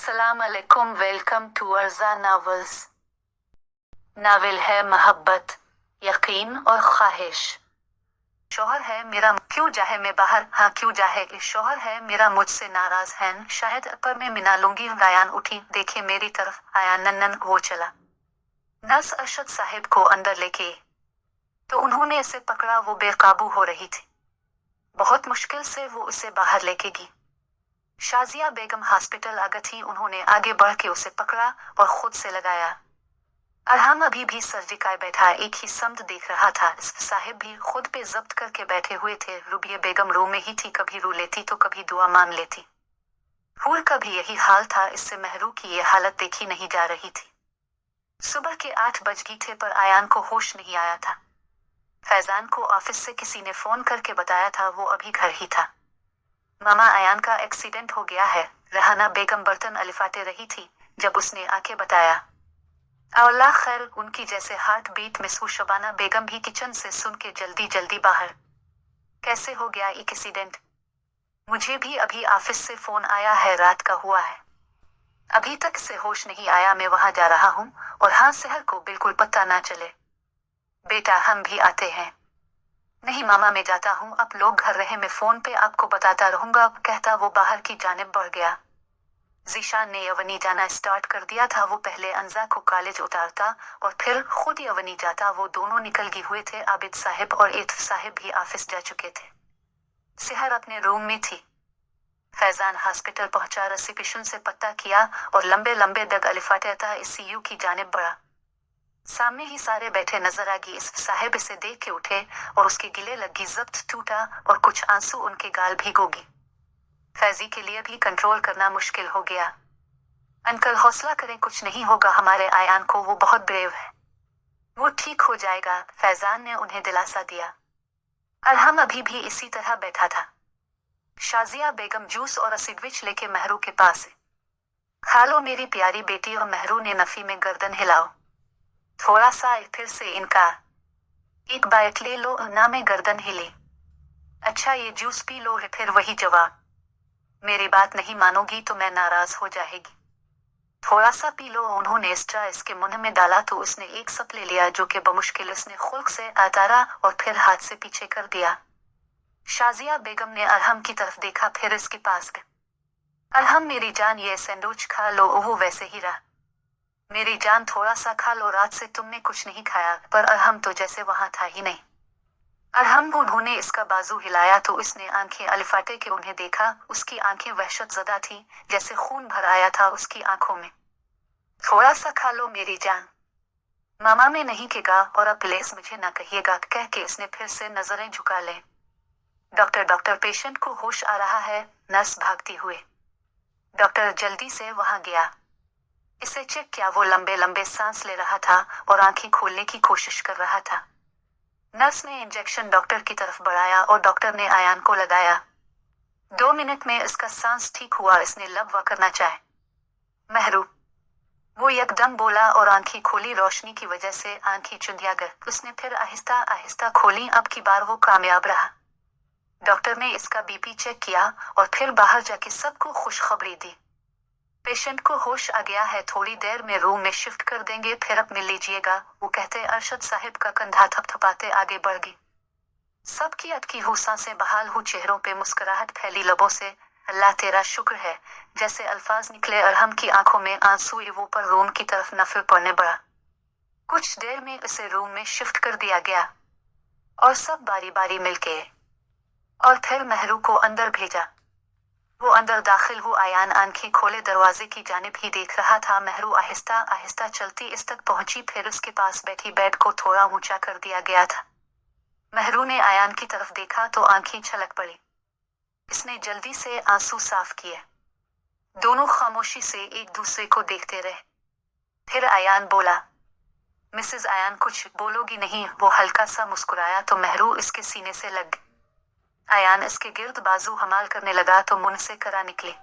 अस्सलाम अलैकुम, welcome to Urja novels. Novel है मोहब्बत, यकीन और ख्वाहिश। शौहर है मेरा क्यों जाहे मैं बाहर, हाँ क्यों जाहे शौहर है मेरा मुझसे नाराज है, शायद पर मैं मिना लूंगी। आयान उठी, देखे मेरी तरफ, आया नन्नन वो चला। नर्स अरशद साहिब को अंदर लेके तो उन्होंने इसे पकड़ा, वो बेकाबू हो रही थी। बहुत मुश्किल से वो उसे बाहर लेके गई। शाजिया बेगम हॉस्पिटल आ गई थी, उन्होंने आगे बढ़ के उसे पकड़ा और खुद से लगाया। अरहम अभी भी सर झुकाए बैठा एक ही समत देख रहा था। साहिब भी खुद पे जब्त करके बैठे हुए थे। रुबिया बेगम रो में ही थी, कभी रो लेती तो कभी दुआ मांग लेती। हूर का भी यही हाल था, इससे महरू की ये हालत देखी नहीं जा रही थी। सुबह के 8 बज गए थे पर आयान को होश नहीं आया था। फैजान को ऑफिस से किसी ने फोन करके बताया था, वो अभी घर ही था। मामा आयान का एक्सीडेंट हो गया है। रहाना बेगम बर्तन अलिफाते रही थी जब उसने आके बताया। अल्लाह खैर, उनकी जैसे हार्ट बीट मिस हुई। शबाना बेगम भी किचन से सुन के जल्दी जल्दी बाहर। कैसे हो गया एक एक्सीडेंट? मुझे भी अभी ऑफिस से फोन आया है, रात का हुआ है। अभी तक से होश नहीं आया, मैं वहां जा रहा हूँ और हाँ शहर को बिल्कुल पता ना चले। बेटा हम भी आते हैं। नहीं मामा मैं जाता हूँ, आप लोग घर रहे, मैं फोन पे आपको बताता रहूंगा, कहता वो बाहर की जानिब बढ़ गया। जीशान ने यवनी जाना स्टार्ट कर दिया था। वो पहले अंजा को कॉलेज उतारता और फिर खुद यवनी जाता। वो दोनों निकल गए हुए थे। आबिद साहिब और एतफ साहिब भी ऑफिस जा चुके थे। सिहर अपने रूम में थी। फैजान हॉस्पिटल पहुंचा, रिसेप्शन से पता किया और लंबे लंबे दग अलिफाटे था ICU की जानिब बढ़ा। सामने ही सारे बैठे नजर आ गई। साहिब इसे देख के उठे और उसके गिले लगी, जब्त टूटा और कुछ आंसू उनके गाल भीगोगी। फैजी के लिए भी कंट्रोल करना मुश्किल हो गया। अंकल हौसला करें, कुछ नहीं होगा हमारे आयान को, वो बहुत ब्रेव है, वो ठीक हो जाएगा, फैजान ने उन्हें दिलासा दिया। अरहम अभी भी इसी तरह बैठा था। शाजिया बेगम जूस और सैंडविच लेके महरू के पास है। खा लो मेरी प्यारी बेटी, और महरू ने नफी में गर्दन हिलाओ। थोड़ा सा फिर से इनकार। एक बाइट ले लो ना, में गर्दन हिले। अच्छा ये जूस पी लो है, फिर वही जवाब। मेरी बात नहीं मानोगी तो मैं नाराज हो जाएगी। थोड़ा सा पी लो। उन्होंने एक्स्ट्रा इसके मुंह में डाला तो उसने एक सप ले लिया, जो कि बमुश्किल उसने खुल्क से उतारा और फिर हाथ से पीछे कर दिया। शाजिया बेगम ने अरहम की तरफ देखा, फिर इसके पास गए। अरहम मेरी जान ये सैंडविच खा लो। वो वैसे ही रहा। मेरी जान थोड़ा सा खा लो, रात से तुमने कुछ नहीं खाया। पर अरहम तो जैसे वहां था ही नहीं। अरहम उन्होंने इसका बाजू हिलाया तो उसने आंखें अलिफाटे के उन्हें देखा। उसकी आंखें वहशत ज़दा थी, जैसे खून भर आया था उसकी आंखों में। थोड़ा सा खा लो मेरी जान। मामा में नहीं केगा, और अब प्लीज मुझे ना कहिएगा, कह के इसने फिर से नजरें झुका ले। डॉक्टर डॉक्टर, पेशेंट को होश आ रहा है, नर्स भागती हुए। डॉक्टर जल्दी से वहां गया। इसे चेक किया। वो लंबे लंबे सांस ले रहा था और आंखें खोलने की कोशिश कर रहा था। नर्स ने इंजेक्शन डॉक्टर की तरफ बढ़ाया और डॉक्टर ने आयान को लगाया। 2 मिनट में इसका सांस ठीक हुआ। इसने लब व करना चाहे। महरू, वो यकदम बोला और आंखें खोली। रोशनी की वजह से आंखें चुंधिया गई। उसने फिर आहिस्ता आहिस्ता खोली। अब की बार वो कामयाब रहा। डॉक्टर ने इसका बीपी चेक किया और फिर बाहर जाके सबको खुशखबरी दी। पेशेंट को होश आ गया है, थोड़ी देर में रूम में शिफ्ट कर देंगे, फिर अब मिल लीजिएगा। वो कहते अरशद साहिब का कंधा थपथपाते आगे बढ़ गई। सबकी अटकी हुई सांसें बहाल हुई, चेहरों पे मुस्कुराहट फैली लबों से। अल्लाह तेरा शुक्र है, जैसे अल्फाज निकले। अरहम की आंखों में आंसू। वो पर रूम की तरफ नफर पड़ने बढ़ा। कुछ देर में इसे रूम में शिफ्ट कर दिया गया और सब बारी बारी मिलके और फिर महरू को अंदर भेजा। वो अंदर दाखिल हुआ। आयान आंखें खोले दरवाजे की जानिब ही देख रहा था। महरू आहिस्ता आहिस्ता चलती इस तक पहुंची, फिर उसके पास बैठी बेड को थोड़ा ऊंचा कर दिया गया था। महरू ने आयान की तरफ देखा तो आंखें छलक पड़ी। इसने जल्दी से आंसू साफ किए। दोनों खामोशी से एक दूसरे को देखते रहे। फिर आयान बोला, मिसेस आयान कुछ बोलोगी नहीं? वो हल्का सा मुस्कुराया तो महरू इसके सीने से लग गई। आयान इसके गिर्द बाजू हमाल करने लगा तो मुंह से करा निकली।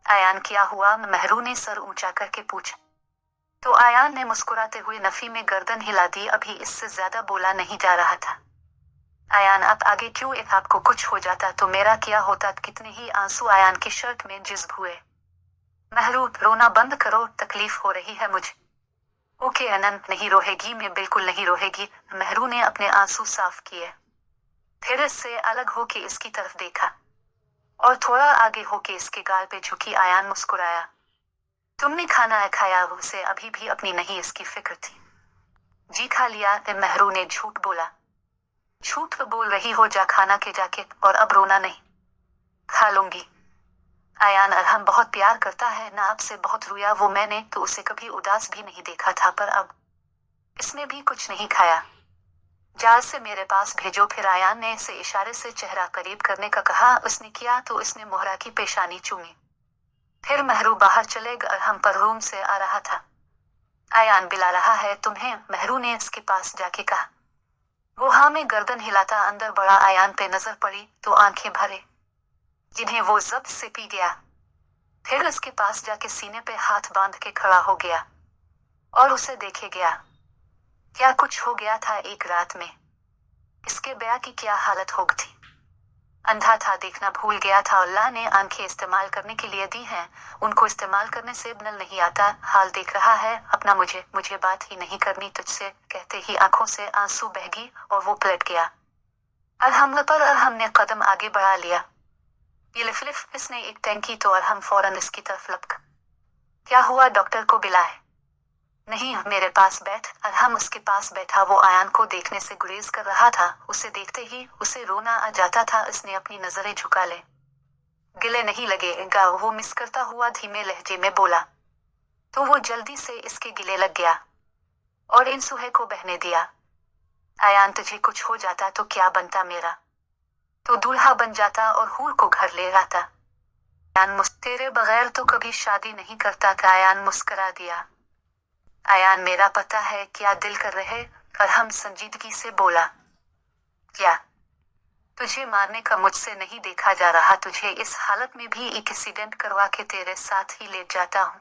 आयान क्या हुआ? महरू ने सर ऊंचा करके पूछा। तो आयान ने मुस्कुराते हुए नफी में गर्दन हिला दी। अभी इससे ज्यादा बोला नहीं जा रहा था। आयान आप आगे क्यों? एक आपको कुछ हो जाता तो मेरा क्या होता? कितने ही आंसू आयान की शर्ट में जिज्ब हुए। महरू, रोना बंद करो, तकलीफ हो रही है मुझे। ओके अनंत, नहीं रोहेगी, मैं बिल्कुल नहीं रोहेगी। महरू ने अपने आंसू साफ किए, फिर इससे अलग होके इसकी तरफ देखा और थोड़ा आगे होके इसके गाल पे झुकी। आयान मुस्कुराया। तुमने खाना खाया? उसे अभी भी अपनी नहीं इसकी फिक्र थी। जी खा लिया, महरू ने झूठ बोला। झूठ बोल रही हो, जा खाना के जाके, और अब रोना नहीं। खा लूंगी। आयान अरहम बहुत प्यार करता है ना आपसे, बहुत रोया वो, मैंने तो उसे कभी उदास भी नहीं देखा था, पर अब इसने भी कुछ नहीं खाया। जाल से मेरे पास भेजो। फिर आयान ने इसे इशारे से चेहरा करीब करने का कहा। उसने किया तो इसने मोहरा की पेशानी चूमी। फिर महरू बाहर चले गए। अरहम पर रूम से आ रहा था। आयान बुला रहा है तुम्हें, महरू ने इसके पास जाके कहा। वो हाँ में गर्दन हिलाता अंदर बढ़ा। आयान पे नजर पड़ी तो आंखें भरे, जिन्हें वो जब्त से पी गया। फिर उसके पास जाके सीने पे हाथ बांध के खड़ा हो गया और उसे देखे गया। क्या कुछ हो गया था एक रात में? इसके ब्याह की क्या हालत हो गई थी? अंधा था, देखना भूल गया था। अल्लाह ने आंखें इस्तेमाल करने के लिए दी हैं, उनको इस्तेमाल करने से नल नहीं आता। हाल देख रहा है अपना। मुझे बात ही नहीं करनी तुझसे, कहते ही आंखों से आंसू बह गई और वो पलट गया। अरहम पर अरहम ने कदम आगे बढ़ा लिया। ये लिफ इसने एक टैंकी तो अरहम फौरन इसकी तरफ लपका। क्या हुआ, डॉक्टर को बुलाए? नहीं, मेरे पास बैठ। अरहम उसके पास बैठा। वो आयान को देखने से गुरेज कर रहा था। उसे देखते ही उसे रोना आ जाता था। इसने अपनी नजरें झुका ले। गिले नहीं लगेगा, वो मिस करता हुआ धीमे लहजे में बोला। तो वो जल्दी से इसके गिले लग गया और इन सुहे को बहने दिया। आयान, तुझे कुछ हो जाता तो क्या बनता मेरा? तो दूल्हा बन जाता और हूर को घर ले आता। आयान तेरे बगैर तो कभी शादी नहीं करता का। आयान मुस्करा दिया। आयान, मेरा पता है क्या दिल कर रहे? अरहम संजीदगी से बोला। क्या? तुझे मारने का मुझसे नहीं देखा जा रहा। तुझे इस हालत में भी एक एक्सीडेंट करवा के तेरे साथ ही ले जाता हूँ।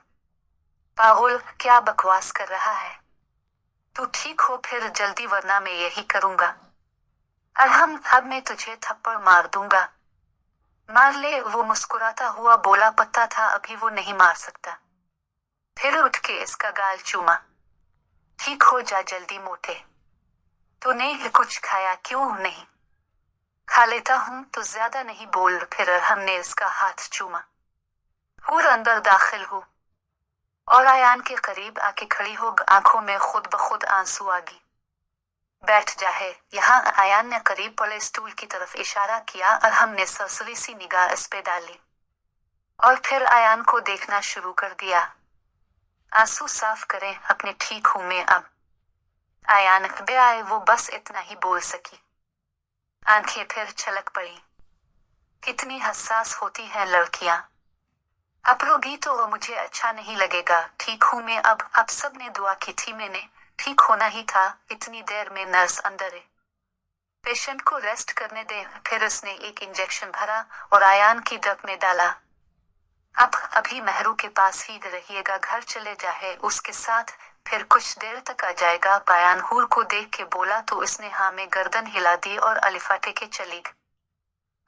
पागल, क्या बकवास कर रहा है? तू ठीक हो फिर जल्दी, वरना मैं यही करूंगा। अरहम, अब मैं तुझे थप्पड़ मार दूंगा। मार ले, वो मुस्कुराता हुआ बोला। पता था अभी वो नहीं मार सकता। फिर उठ के इसका गाल चूमा। ठीक हो जा जल्दी मोटे। तूने कुछ खाया क्यों नहीं? खा लेता हूं तो ज्यादा नहीं बोल। फिर हमने इसका हाथ चूमा। हूर अंदर दाखिल हो और आयान के करीब आके खड़ी हो। आंखों में खुद ब खुद आंसू आ गई। बैठ जा है यहाँ। आयान ने करीब पड़े स्टूल की तरफ इशारा किया और हमने सरसरी सी निगाह इस पे डाली और फिर आयान को देखना शुरू कर दिया। आंसू साफ करें अपने, ठीक हूं मैं अब। आयान बे आए, वो बस इतना ही बोल सकी। आंखें फिर छलक पड़ी। कितनी हसास होती हैं लड़कियां। अब रोगी तो मुझे अच्छा नहीं लगेगा। ठीक हूं मैं अब सब ने दुआ की थी, मैंने ठीक होना ही था। इतनी देर में नर्स अंदर है, पेशेंट को रेस्ट करने दे। फिर उसने एक इंजेक्शन भरा और आयान की ड्रग में डाला। अब अभी महरू के पास ही रहिएगा, घर चले जाए उसके साथ, फिर कुछ देर तक आ जाएगा। आयान हूर को देख के बोला तो इसने हाँ में गर्दन हिला दी और अलिफाटे के चली गई।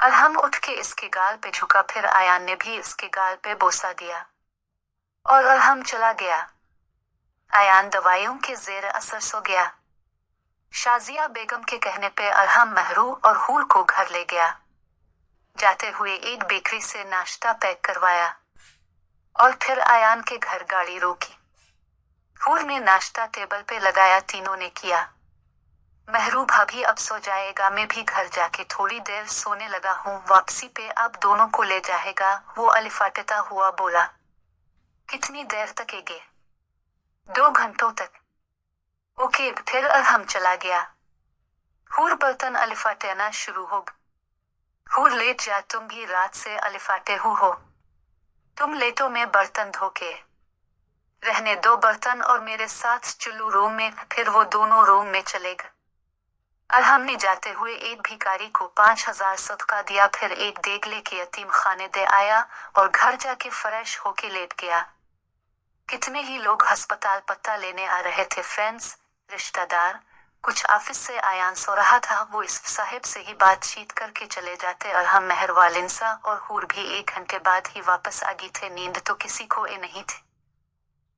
अरहम उठ के इसके गाल पे झुका। फिर आयान ने भी इसके गाल पे बोसा दिया और अरहम चला गया। आयान दवाइयों के जेर असर सो गया। शाजिया बेगम के कहने पे अरहम महरू और हूर को घर ले गया। जाते हुए एक बेकरी से नाश्ता पैक करवाया और फिर आयान के घर गाड़ी रोकी। हूर ने नाश्ता टेबल पे लगाया, तीनों ने किया। महरू भाभी अब सो जाएगा, मैं भी घर जाके थोड़ी देर सोने लगा हूँ, वापसी पे आप दोनों को ले जाएगा, वो अलिफाटता हुआ बोला। कितनी देर तक एगे? 2 घंटों तक। ओके, फिर अरहम चला गया। हूर बर्तन अलिफाटेना शुरू हो। हूर लेट जा, तुम भी रात से अलिफाटे हो। तुम लेटो, मैं बर्तन धो के रहने दो बर्तन और मेरे साथ चुल्लू रूम में। फिर वो दोनों रूम में चले गए। अरहम ने जाते हुए एक भिखारी को 5000 सदका दिया, फिर एक देग लेके यतीम खाने दे आया और घर जाके फ्रेश होके लेट गया। कितने ही लोग अस्पताल पत्ता लेने आ रहे थे, फ्रेंड्स, रिश्तेदार, कुछ ऑफिस से आयान सो रहा था। वो इस साहिब से ही बातचीत करके चले जाते और हम मेहरवालिनसा और हूर भी 1 घंटे बाद ही वापस आ गई थे। नींद तो किसी को नहीं थी।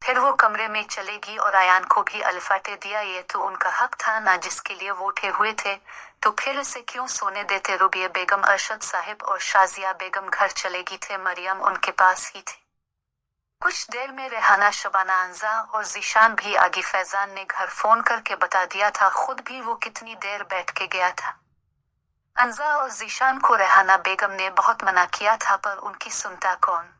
फिर वो कमरे में चलेगी और आयान को भी अल्फाटे दिया। ये तो उनका हक था ना, जिसके लिए वो उठे हुए थे। तो फिर इसे क्यों सोने देते? रुबिया बेगम, अरशद साहिब और शाजिया बेगम घर चलेगी थे। मरियम उनके पास ही थी। कुछ देर में रेहाना, शबाना, अंजा और जीशान भी आगे। फैजान ने घर फोन करके बता दिया था। खुद भी वो कितनी देर बैठ के गया था। अंजा और जीशान को रेहाना बेगम ने बहुत मना किया था, पर उनकी सुनता कौन।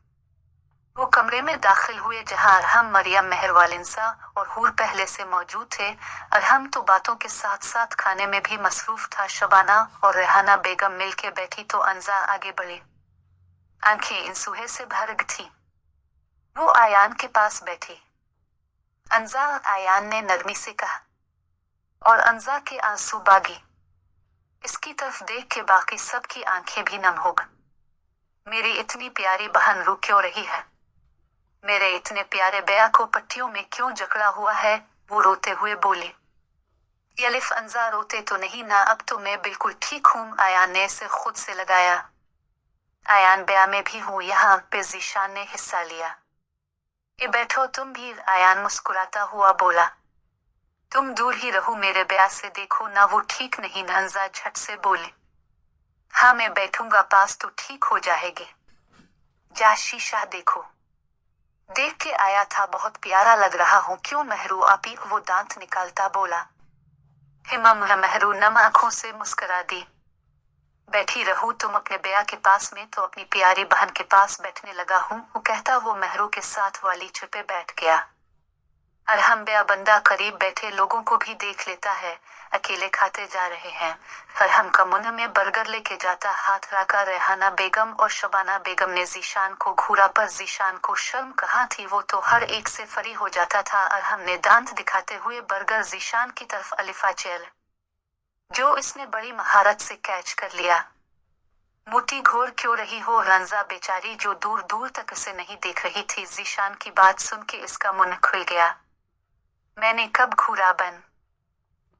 वो कमरे में दाखिल हुए जहां अरहम, मरियम, मेहरवालिनसा और हूर पहले से मौजूद थे। अरहम तो बातों के साथ साथ खाने में भी मसरूफ था। शबाना और रेहाना बेगम मिलके बैठी तो अंजा आगे बढ़ी। आंखें इंसूहे से भर थी। वो आयान के पास बैठी। अंजा, आयान ने नरमी से कहा, और अंजा के आंसू बागी। इसकी तरफ देख के बाकी सब की आंखें भी नम हो गईं। मेरी इतनी प्यारी बहन रो क्यों रही है? मेरे इतने प्यारे बेया को पट्टियों में क्यों जकड़ा हुआ है? वो रोते हुए बोली। यलिफ, अंजा रोते तो नहीं ना, अब तो मैं बिल्कुल ठीक हूँ। आयान ने इसे खुद से लगाया। आयान, बेया में भी हूँ। यहाँ पे जीशान ने हिस्सा लिया। ये बैठो तुम भी। आयान मुस्कुराता हुआ बोला। तुम दूर ही रहो मेरे बेया से, देखो ना वो ठीक नहीं। अंजा झट से बोली। हाँ, मैं बैठूंगा पास तो ठीक हो जाएगी। जा शीशा देखो। देख के आया था, बहुत प्यारा लग रहा हूँ। क्यों महरू आपी? वो दांत निकालता बोला। हिमम, महरू नम आंखों से मुस्कुरा दी। बैठी रहूं तुम अपने बेया के पास में तो अपनी प्यारी बहन के पास बैठने लगा हूँ, वो कहता। वो महरू के साथ वाली छत पे बैठ गया। अरहम, बेया बंदा करीब बैठे लोगों को भी देख लेता है। अकेले खाते जा रहे हैं। अरहम का मुंह में बर्गर लेके जाता हाथ रखा। रेहाना बेगम और शबाना बेगम ने जीशान को घूरा, पर जीशान को शर्म कहाँ थी। वो तो हर एक से फरी हो जाता था। अरहम ने दांत दिखाते हुए बर्गर जीशान की तरफ अलिफा चेल, जो इसने बड़ी महारत से कैच कर लिया। मोटी घोर क्यों रही हो? रंजा बेचारी जो दूर दूर तक उसे नहीं देख रही थी। जीशान की बात सुन के इसका मुंह खुल गया। मैंने कब घूरा बन?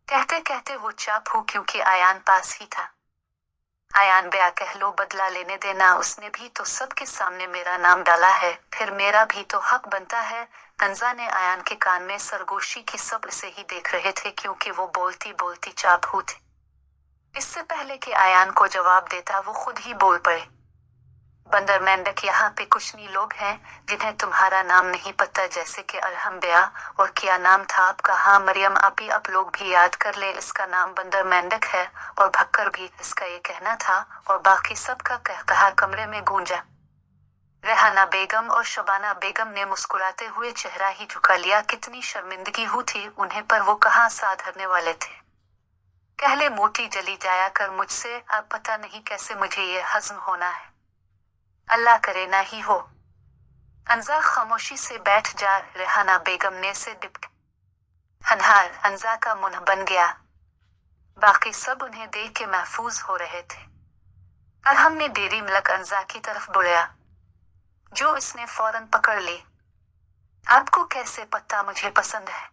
कहते कहते वो चाप हो, क्योंकि आयान पास ही था। आयान, बेया कह लो, बदला लेने देना। उसने भी तो सबके सामने मेरा नाम डाला है, फिर मेरा भी तो हक बनता है। कंजा ने आयान के कान में सरगोशी की। सब इसे ही देख रहे थे, क्योंकि वो बोलती बोलती चाप हो थी। इससे पहले कि आयान को जवाब देता वो खुद ही बोल पड़े। बंदर मेंढक, यहाँ पे कुछ नहीं लोग हैं जिन्हें तुम्हारा नाम नहीं पता, जैसे कि अरहम, बेया, और क्या नाम था आपका? हाँ, मरियम आपी। आप लोग भी याद कर ले, इसका नाम बंदर मेंढक है और भक्कर भी। इसका ये कहना था और बाकी सबका कहा कमरे में गूंजा। रेहाना बेगम और शबाना बेगम ने मुस्कुराते हुए चेहरा ही झुका लिया। कितनी शर्मिंदगी हुई थी उन्हें, पर वो कहाँ साधरने वाले थे। कहले, मोटी जली जाया कर मुझसे। अब पता नहीं कैसे मुझे ये हजम होना है। अल्लाह करे ना ही हो। अंजा, खामोशी से बैठ जा। रेहाना बेगम ने से डिप हनहार। अंजा का मुंह बन गया। बाकी सब उन्हें देख के महफूज हो रहे थे। अरहम ने डेरी मलक अंजा की तरफ बुलाया, जो इसने फौरन पकड़ ली। आपको कैसे पता मुझे पसंद है?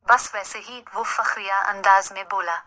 बस वैसे ही, वो फखरिया अंदाज में बोला।